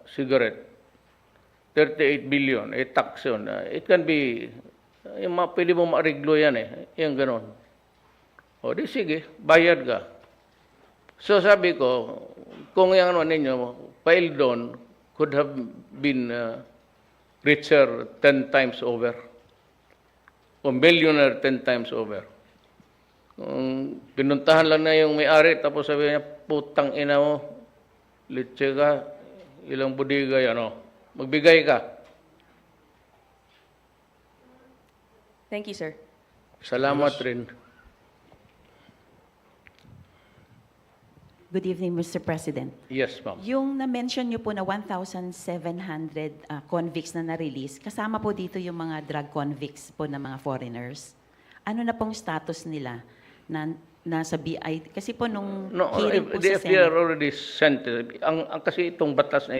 cigarette, 38 billion, tax yun. It can be, pwede mo ma-reglo yan yung ganon. O di sige, bayad ka. So sabi ko, kung yung ano ninyo, file doon, could have been richer 10 times over. O millionaire 10 times over. Pinuntahan lang na yung may-ari, tapos sabi niya, putang ina mo, litse ka, ilang budiga yan, magbigay ka. Thank you, sir. Salamat rin. Good evening, Mr. President. Yes, ma'am. Yung na-mention niyo po na 1,700 convicts na na-release, kasama po dito yung mga drug convicts po ng mga foreigners. Ano na pong status nila na nasa BI? Kasi po nung No, hearing po the sa FBR Senate, already sent. Ang kasi itong batas na